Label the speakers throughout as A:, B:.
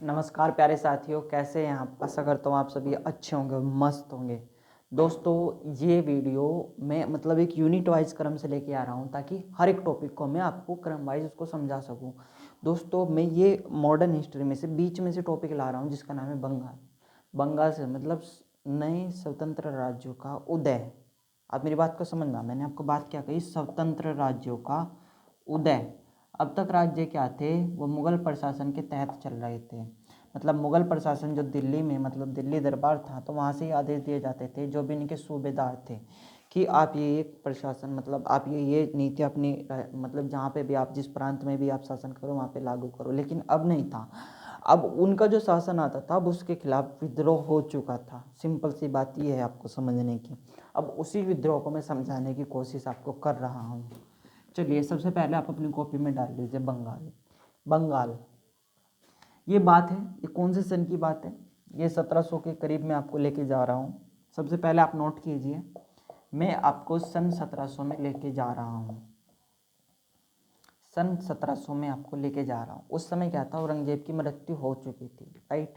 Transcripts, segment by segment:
A: नमस्कार प्यारे साथियों, कैसे हैं आप। आशा करता हूँ आप सभी अच्छे होंगे, मस्त होंगे। दोस्तों, ये वीडियो मैं एक यूनिट वाइज क्रम से लेके आ रहा हूँ ताकि हर एक टॉपिक को मैं आपको क्रम वाइज उसको समझा सकूँ। दोस्तों, मैं ये मॉडर्न हिस्ट्री में से बीच में से टॉपिक ला रहा हूँ जिसका नाम है बंगाल। बंगाल से नए स्वतंत्र राज्यों का उदय। आप मेरी बात को समझना, मैंने आपको बात क्या कही, स्वतंत्र राज्यों का उदय। अब तक राज्य क्या थे, वो मुगल प्रशासन के तहत चल रहे थे। मुगल प्रशासन जो दिल्ली में दिल्ली दरबार था, तो वहाँ से ही आदेश दिए जाते थे जो भी इनके सूबेदार थे कि आप ये एक प्रशासन आप ये नीति अपनी जहाँ पे भी आप जिस प्रांत में भी आप शासन करो वहाँ पे लागू करो। लेकिन अब नहीं था। अब उनका जो शासन आता था अब उसके खिलाफ विद्रोह हो चुका था। सिंपल सी बात ये है आपको समझने की। अब उसी विद्रोह को मैं समझाने की कोशिश आपको कर रहा हूँ। चलिए, सबसे पहले आप अपनी कॉपी में डाल लीजिए बंगाल। बंगाल ये बात है, ये कौन से सन की बात है, ये 1700 के करीब में आपको लेके जा रहा हूँ। सबसे पहले आप नोट कीजिए, मैं आपको सन 1700 में लेके जा रहा हूँ। सन 1700 में आपको लेके जा रहा हूँ। उस समय क्या था, औरंगजेब की मृत्यु हो चुकी थी, राइट।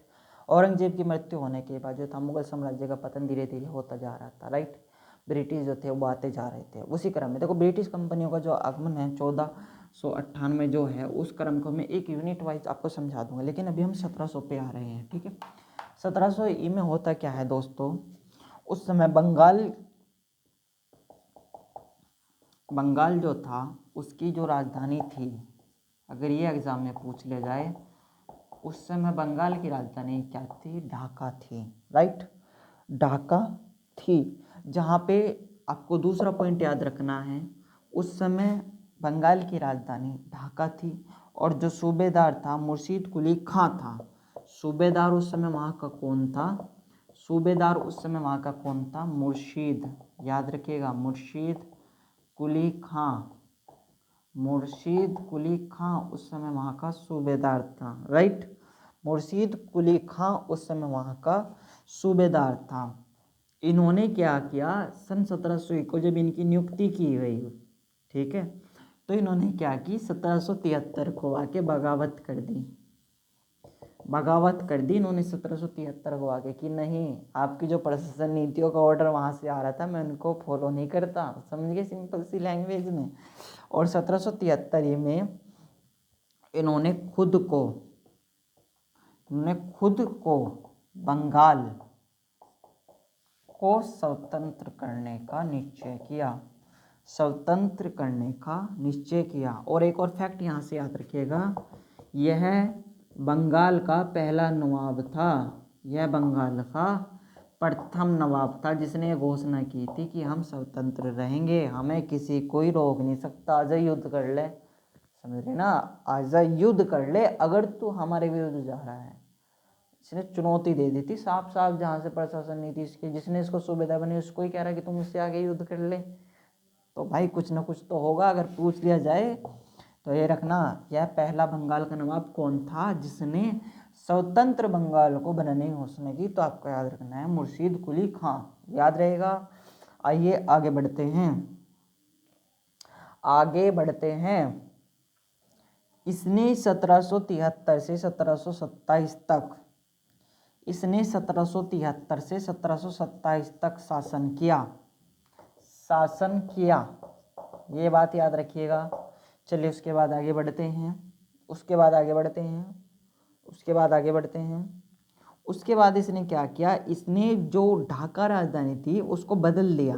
A: औरंगजेब की मृत्यु होने के बाद जो था मुगल साम्राज्य का पतन धीरे धीरे होता जा रहा था, राइट। ब्रिटिश जो थे वो आते जा रहे थे। उसी क्रम में देखो, ब्रिटिश कंपनियों का जो आगमन है 1498 जो है, उस क्रम को मैं एक यूनिट वाइज आपको समझा दूंगा। लेकिन अभी हम 1700 पे आ रहे हैं, ठीक है। 1700 ई में होता क्या है दोस्तों, उस समय बंगाल जो था उसकी जो राजधानी थी, अगर ये एग्जाम में पूछ ले जाए, उस समय बंगाल की राजधानी क्या थी, ढाका थी, राइट। ढाका थी। जहाँ पे आपको दूसरा पॉइंट याद रखना है, उस समय बंगाल की राजधानी ढाका थी और जो सूबेदार था मुर्शीद कुली खां था। सूबेदार उस समय वहाँ का कौन था, सूबेदार उस समय वहाँ का कौन था, मुर्शीद, याद रखिएगा, मुर्शीद कुली खां। मुर्शीद कुली खां उस समय वहाँ का सूबेदार था, राइट। मुर्शीद कुली खां उस समय वहाँ का सूबेदार था। इन्होंने क्या किया, सन 1701 को जब इनकी नियुक्ति की गई, ठीक है, तो इन्होंने क्या की, 1773 को आके बगावत कर दी। बगावत कर दी इन्होंने 1773 को आके कि नहीं, आपकी जो प्रशासन नीतियों का ऑर्डर वहाँ से आ रहा था मैं उनको फॉलो नहीं करता। समझ गए सिंपल सी लैंग्वेज में। और 1773 में इन्होंने खुद को बंगाल को स्वतंत्र करने का निश्चय किया। स्वतंत्र करने का निश्चय किया। और एक और फैक्ट यहाँ से याद रखिएगा, यह बंगाल का पहला नवाब था। यह बंगाल का प्रथम नवाब था जिसने घोषणा की थी कि हम स्वतंत्र रहेंगे, हमें किसी कोई रोक नहीं सकता। आज युद्ध कर ले, समझ रहे ना, आज युद्ध कर ले अगर तू हमारे विरुद्ध जा रहा है। इसने चुनौती दे दी थी साफ साफ, जहाँ से प्रशासन नीति इसके जिसने इसको सूबेदार बने उसको ही कह रहा है कि तुम मुझसे आगे युद्ध कर ले। तो भाई कुछ ना कुछ तो होगा अगर पूछ लिया जाए। तो ये रखना, यह पहला बंगाल का नवाब कौन था जिसने स्वतंत्र बंगाल को बनाने की घोषणा की, तो आपको याद रखना है मुर्शीद कुली खां, याद रहेगा। आइए आगे बढ़ते हैं, इसने 1773 से 1727 तक, इसने 1773 से 1727 तक शासन किया। ये बात याद रखिएगा। चलिए उसके बाद आगे बढ़ते हैं, उसके बाद इसने क्या किया, इसने जो ढाका राजधानी थी उसको बदल दिया।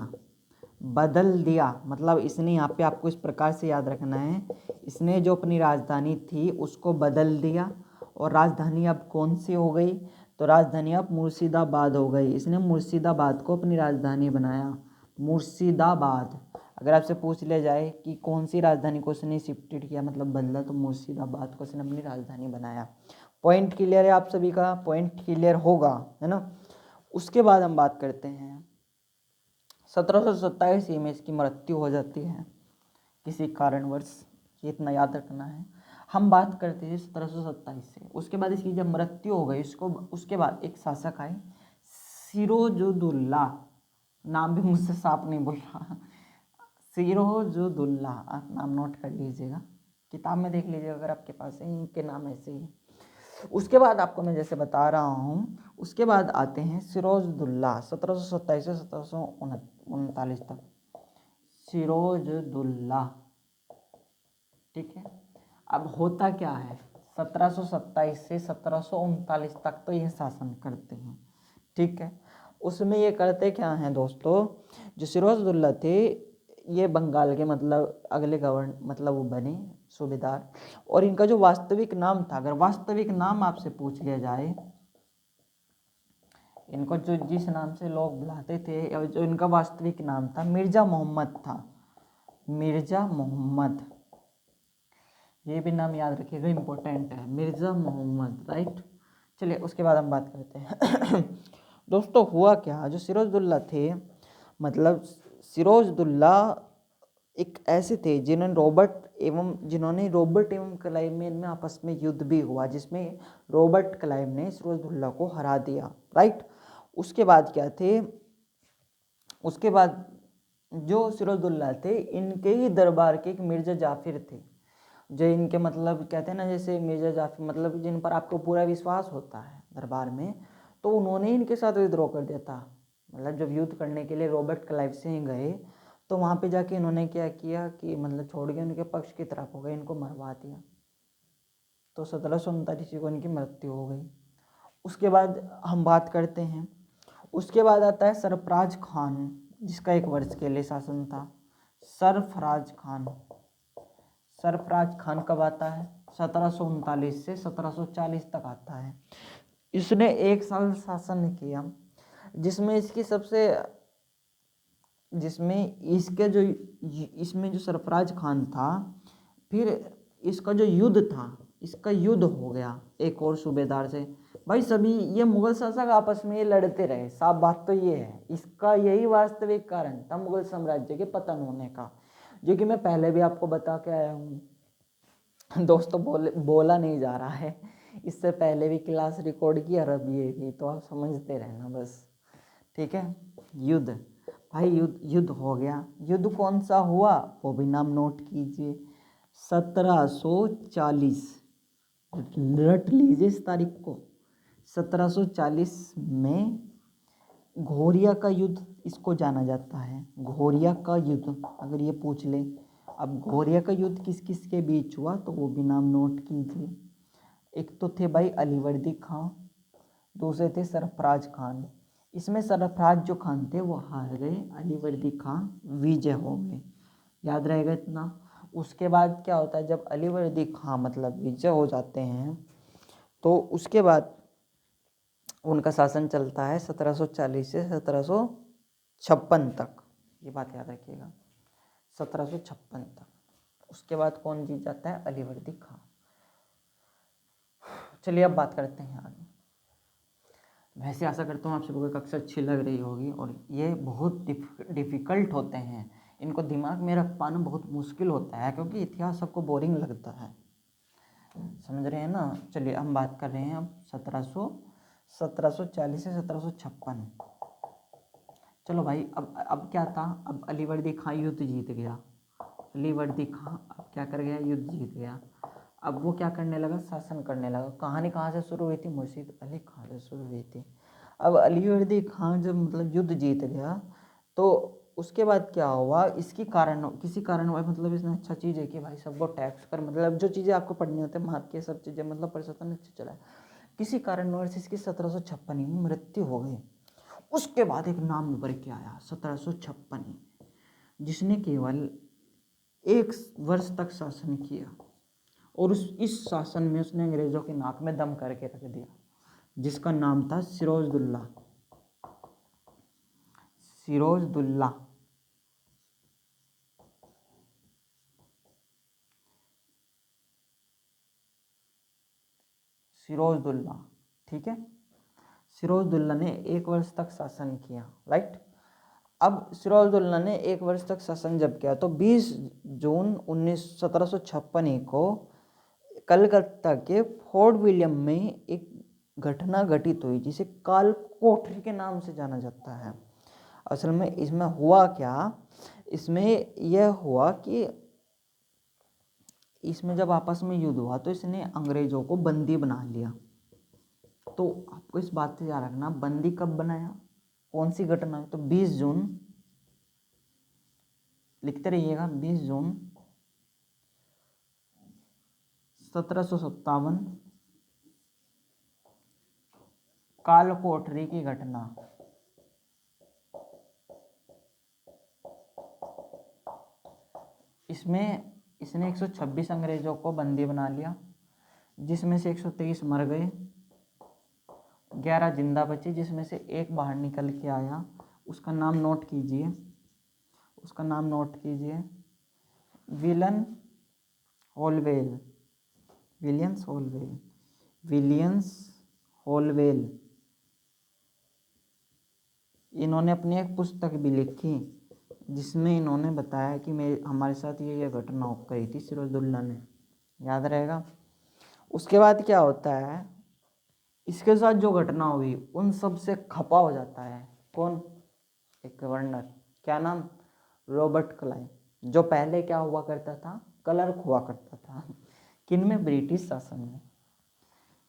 A: इसने यहाँ पे आपको इस प्रकार से याद रखना है, इसने जो अपनी राजधानी थी उसको बदल दिया। और राजधानी अब कौन सी हो गई, तो राजधानी अब मुर्शिदाबाद हो गई। इसने मुर्शिदाबाद को अपनी राजधानी बनाया, मुर्शिदाबाद। अगर आपसे पूछ लिया जाए कि कौन सी राजधानी को उसने शिफ्टेड किया, बदला, तो मुर्शिदाबाद को उसने अपनी राजधानी बनाया। पॉइंट क्लियर है आप सभी का, पॉइंट क्लियर होगा, है ना। उसके बाद हम बात करते हैं 1727 में इसकी मृत्यु हो जाती है किसी कारणवश, ये इतना याद रखना है। हम बात करते हैं 1727 से। उसके बाद इसकी जब मृत्यु हो गई उसके बाद एक शासक आए, सिरोजुद्दौला, नाम भी मुझसे साफ नहीं बोल रहा, सिरोजुद्दौला, आप नाम नोट कर लीजिएगा, किताब में देख लीजिएगा अगर आपके पास है, इनके नाम ऐसे ही। उसके बाद आपको मैं जैसे बता रहा हूँ, उसके बाद आते हैं सिरोजदुल्ला 1727 से 1739 तक। सिरोजदुल्ला, ठीक है। अब होता क्या है, 1727 से 1739 तक तो ये शासन करते हैं, ठीक है। उसमें ये करते क्या हैं दोस्तों, जो सिरोजदुल्ला थे ये बंगाल के मतलब अगले मतलब वो बने सूबेदार। और इनका जो वास्तविक नाम था, अगर वास्तविक नाम आपसे पूछ लिया जाए, इनको जो जिस नाम से लोग बुलाते थे, और जो इनका वास्तविक नाम था, मिर्जा मोहम्मद था, मिर्जा मोहम्मद। ये भी नाम याद रखिएगा, इम्पोर्टेंट है, मिर्जा मोहम्मद, राइट। चलिए उसके बाद हम बात करते हैं। दोस्तों हुआ क्या, जो सिरोजदुल्ला थे, मतलब सिरोजदुल्ला एक ऐसे थे जिन्होंने रॉबर्ट एवं क्लाइव में इनमें आपस में युद्ध भी हुआ, जिसमें रॉबर्ट क्लाइव ने सिरोजदुल्ला को हरा दिया, राइट। उसके बाद क्या थे, उसके बाद जो सिरोजदुल्ला थे, इनके ही दरबार के एक मिर्जा जाफिर थे, जो इनके मतलब कहते हैं ना, जैसे मिर्जा जाफिर मतलब जिन पर आपको पूरा विश्वास होता है दरबार में, तो उन्होंने इनके साथ विद्रोह कर दिया था। मतलब जब युद्ध करने के लिए रॉबर्ट क्लाइव से ही गए, तो वहाँ पे जाके इन्होंने क्या किया कि मतलब छोड़ के उनके पक्ष की तरफ हो गए, इनको मरवा दिया। तो 1739 को इनकी मृत्यु हो गई। उसके बाद हम बात करते हैं, उसके बाद आता है सरफराज खान, जिसका 1 वर्ष के लिए शासन था। सरफराज खान, सरफराज खान कब आता है, 1739 से 1740 तक आता है। इसने 1 साल शासन किया, जिसमें इसमें जो सरफराज खान था, फिर इसका जो युद्ध था, इसका युद्ध हो गया एक और सूबेदार से। भाई सभी ये मुगल शासक आपस में ये लड़ते रहे, साफ बात तो ये है, इसका यही वास्तविक कारण था मुगल साम्राज्य के पतन होने का, जो कि मैं पहले भी आपको बता के आया हूँ। दोस्तों बोला नहीं जा रहा है, इससे पहले भी क्लास रिकॉर्ड की और अब ये भी, तो आप समझते रहना बस, ठीक है। युद्ध, भाई युद्ध हो गया। युद्ध कौन सा हुआ वो भी नाम नोट कीजिए, 1740, रट लीजिए इस तारीख को। 1740 में घोरिया का युद्ध इसको जाना जाता है, घोरिया का युद्ध, अगर ये पूछ ले। अब घोरिया का युद्ध किस किस के बीच हुआ, तो वो भी नाम नोट कीजिए। एक तो थे भाई अलीवर्दी खां, दूसरे थे सरफराज खान। इसमें सरफराज जो खान थे वो हार गए, अलीवर्दी खां विजय हो गए, याद रहेगा इतना। उसके बाद क्या होता है, जब अलीवर्दी खां मतलब विजय हो जाते हैं, तो उसके बाद उनका शासन चलता है 1740 से 1756 तक, ये बात याद रखिएगा, 1756 तक। उसके बाद कौन जीत जाता है, अलीवर्दी खां। चलिए अब बात करते हैं आगे। वैसे आशा करता हूँ आप सबको कक्षा अच्छी लग रही होगी, और ये बहुत डिफ़िकल्ट होते हैं, इनको दिमाग में रख पाना बहुत मुश्किल होता है, क्योंकि इतिहास सबको बोरिंग लगता है, समझ रहे हैं ना। चलिए हम बात कर रहे हैं अब 1740 से 1756। चलो भाई, अब क्या था, अब अलीवर्दी खां युद्ध जीत गया, अलीवर्दी खां अब क्या कर गया, युद्ध जीत गया। अब वो क्या करने लगा, शासन करने लगा। कहानी कहाँ से शुरू हुई थी, मुर्शीद अली खां से शुरू हुई थी। अब अलीवर्दी खां जब मतलब युद्ध जीत गया, तो उसके बाद क्या हुआ, किसी कारण मतलब इसने अच्छा चीज़ है कि भाई सबको टैक्स कर, मतलब जो चीज़ें आपको पढ़नी होती है मार के, सब चीज़ें मतलब प्रशासन अच्छा चला। किसी कारणवश इसकी 1756 में मृत्यु हो गई। उसके बाद एक नाम उभर के आया 1756, जिसने केवल 1 वर्ष तक शासन किया, और इस शासन में उसने अंग्रेजों की नाक में दम करके रख दिया, जिसका नाम था सिरोजदुल्ला। सिरोजदुल्ला, सिरोजदुल्ला, ठीक है। सिरोजदुल्ला ने 1 वर्ष तक शासन किया, राइट। अब सिरोजदुल्ला ने 1 वर्ष तक शासन जब किया, तो 20 जून 1756 को कलकत्ता के फोर्ट विलियम में एक घटना घटित हुई, जिसे काल कोठरी के नाम से जाना जाता है। असल में इसमें हुआ क्या, इसमें यह हुआ कि इसमें जब आपस में युद्ध हुआ, तो इसने अंग्रेजों को बंदी बना लिया, तो आपको इस बात से याद रखना, बंदी कब बनाया, कौन सी घटना है, तो 20 जून, लिखते रहिएगा, 20 जून 1757, काल कोठरी की घटना। इसमें इसने 126 अंग्रेजों को बंदी बना लिया, जिसमें से 123 मर गए, 11 जिंदा बचे, जिसमें से एक बाहर निकल के आया। उसका नाम नोट कीजिए, उसका नाम नोट कीजिए, विलन होलवेल, विलियंस होलवेल, विलियंस होलवेल। इन्होंने अपनी एक पुस्तक भी लिखी जिसमें इन्होंने बताया कि हमारे साथ ये घटना हो गई थी सिराजुद्दौला ने, याद रहेगा। उसके बाद क्या होता है, इसके साथ जो घटना हुई उन सब से खपा हो जाता है कौन, एक गवर्नर, क्या नाम, रॉबर्ट क्लाइव, जो पहले क्या हुआ करता था, क्लर्क हुआ करता था, किन में, ब्रिटिश शासन में,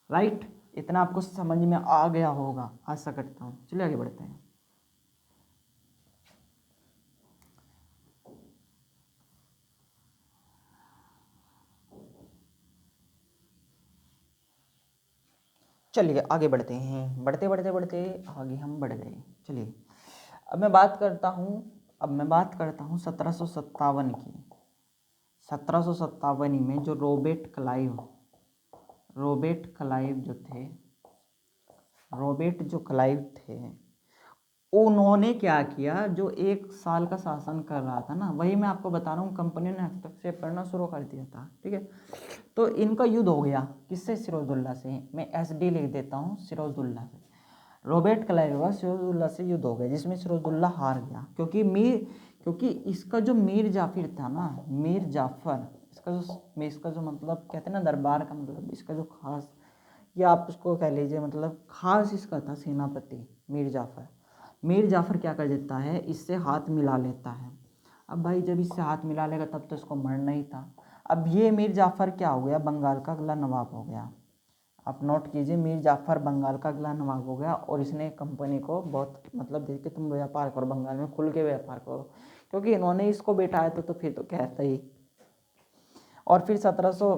A: राइट। इतना आपको समझ में आ गया होगा, आशा करता हूँ। चलिए आगे बढ़ते हैं। चलिए आगे बढ़ते हैं, बढ़ते बढ़ते बढ़ते आगे हम बढ़ गए। चलिए अब मैं बात करता हूँ 1757 की। 1757 में जो रॉबर्ट क्लाइव थे, उन्होंने क्या किया, जो 1 साल का शासन कर रहा था ना, वही मैं आपको बता रहा हूँ, कंपनी ने हस्तक्षेप करना शुरू कर दिया था, ठीक है। तो इनका युद्ध हो गया किससे, सिराजुद्दौला से। मैं SD लिख देता हूँ, सिराजुद्दौला से। रॉबर्ट क्लाइव का सिराजुद्दौला से युद्ध हो गया, जिसमें सिराजुद्दौला हार गया, क्योंकि इसका जो मीर जाफर था ना, मीर जाफर, इसका जो मतलब कहते हैं ना दरबार का मतलब, इसका जो खास, या आप उसको कह लीजिए मतलब खास इसका था सेनापति मीर जाफर क्या कर देता है, इससे हाथ मिला लेता है। अब भाई जब इससे हाथ मिला लेगा तब तो इसको मरना ही था। अब ये मीर जाफर क्या हो गया, बंगाल का अगला नवाब हो गया। आप नोट कीजिए, मीर जाफर बंगाल का अगला नवाब हो गया, और इसने कंपनी को बहुत मतलब देख के, तुम व्यापार करो बंगाल में, खुल के व्यापार करो, क्योंकि इन्होंने इसको बैठाया तो फिर तो कहता ही। और फिर 1700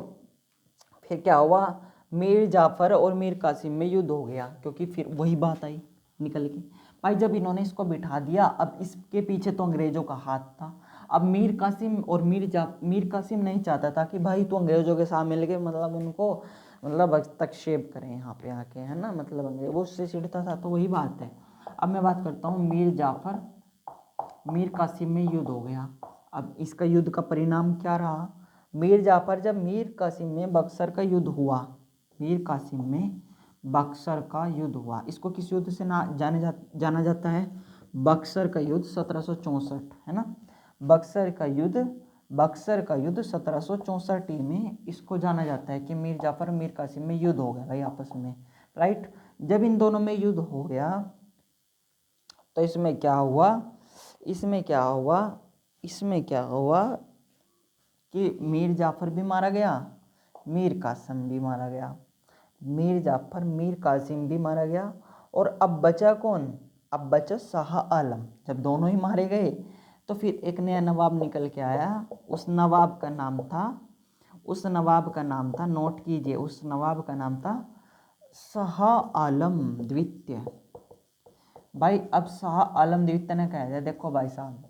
A: फिर क्या हुआ, मीर जाफर और मीर कासिम में युद्ध हो गया, क्योंकि फिर वही बात आई निकल के। भाई जब इन्होंने इसको बिठा दिया, अब इसके पीछे तो अंग्रेजों का हाथ था। अब मीर कासिम और मीर कासिम नहीं चाहता था कि भाई तो अंग्रेजों के साथ मिल के मतलब उनको मतलब हस्तक्षेप करें यहाँ पे आके, है ना, मतलब अंग्रेज वो उससे चिढ़ता था, तो वही बात है। अब मैं बात करता हूँ मीर जाफर मीर कासिम में युद्ध हो गया। अब इसका युद्ध का परिणाम क्या रहा, मीर जाफर जब मीर कासिम में बक्सर का युद्ध हुआ, मीर कासिम में बक्सर का युद्ध हुआ, इसको किस युद्ध से जाना जाता है, बक्सर का युद्ध 1764, है ना। बक्सर का युद्ध 1764 में इसको जाना जाता है कि मीर जाफर मीर कासिम में युद्ध हो गया भाई आपस में, राइट। जब इन दोनों में युद्ध हो गया तो इसमें क्या हुआ कि मीर जाफर भी मारा गया, मीर कासिम भी मारा गया, मीर जाफर मीर कासिम भी मारा गया। और अब बचा कौन, अब बचा शाह आलम। जब दोनों ही मारे गए तो फिर एक नया नवाब निकल के आया, उस नवाब का नाम था, नोट कीजिए, उस नवाब का नाम था शाह आलम द्वितीय। भाई अब शाह आलम द्वितीय ने कहा, देखो भाई साहब,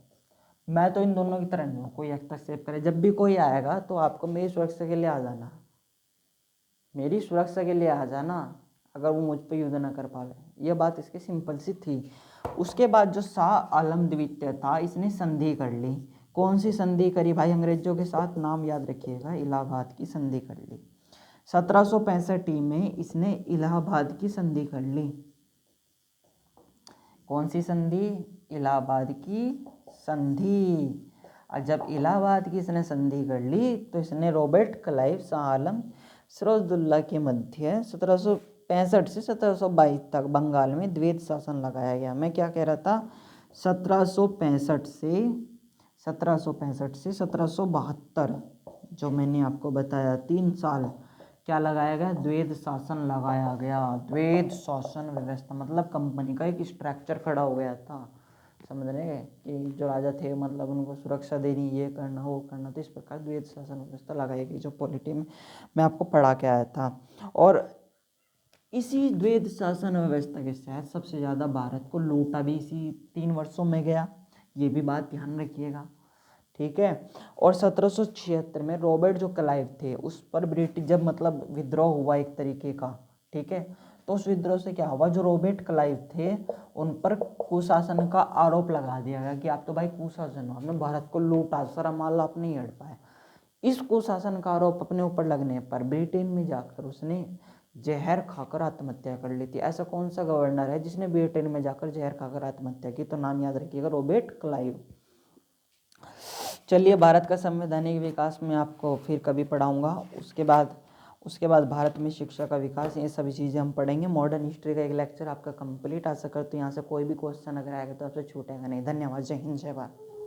A: मैं तो इन दोनों की तरह नहीं हूँ, कोई हस्तक्षेप करे, जब भी कोई आएगा तो आपको मेरी सुरक्षा के लिए आ जाना, अगर वो मुझ पर युद्ध ना कर पावे। यह बात इसकी सिंपल सी थी। उसके बाद जो शाह आलम द्वितीय था, इसने संधि कर ली। कौन सी संधि करी भाई, अंग्रेजों के साथ, नाम याद रखिएगा, इलाहाबाद की संधि कर ली। 1765 में इसने इलाहाबाद की संधि कर ली। कौन सी संधि, इलाहाबाद की संधि। और जब इलाहाबाद की इसने संधि कर ली तो इसने रॉबर्ट क्लाइव, शाह आलम, सिराजुद्दौला के मध्य 1765 से 1722 तक बंगाल में द्वैध शासन लगाया गया। मैं क्या कह रहा था, 1765 से 1772 जो मैंने आपको बताया 3 साल क्या लगाया गया? द्वैध शासन लगाया गया। द्वैध शासन व्यवस्था मतलब कंपनी का एक स्ट्रक्चर खड़ा हो गया था, समझ रहे हैं कि जो राजा थे मतलब उनको सुरक्षा देनी, ये करना वो करना, तो इस प्रकार द्वैध शासन व्यवस्था लगाई गई जो पॉलिटी में मैं आपको पढ़ा के आया था। और इसी द्वैध शासन व्यवस्था के तहत सबसे ज़्यादा भारत को लूटा भी इसी 3 वर्षों में गया, ये भी बात ध्यान रखिएगा, ठीक है। और 1776 में रॉबर्ट जो क्लाइव थे उस पर ब्रिटिश जब मतलब विद्रोह हुआ एक तरीके का, ठीक है, तो उस विद्रोह से क्या हुआ, जो रॉबर्ट क्लाइव थे उन पर कुशासन का आरोप लगा दिया गया कि आप तो भाई कुशासन हो, आपने भारत को लूटा, सारा माल आप नहीं हड़ पाए। इस कुशासन का आरोप अपने ऊपर लगने पर ब्रिटेन में जाकर उसने जहर खाकर आत्महत्या कर ली थी। ऐसा कौन सा गवर्नर है जिसने ब्रिटेन में जाकर जहर खाकर आत्महत्या की? तो नाम याद रखिएगा, रॉबर्ट क्लाइव। चलिए, भारत का संवैधानिक विकास में आपको फिर कभी पढ़ाऊंगा। उसके बाद भारत में शिक्षा का विकास, ये सभी चीज़ें हम पढ़ेंगे। मॉडर्न हिस्ट्री का एक लेक्चर आपका कंप्लीट। आशा करते हैं यहाँ से कोई भी क्वेश्चन अगर आएगा तो आपसे छूटेगा नहीं। धन्यवाद। जय हिंद, जय भारत।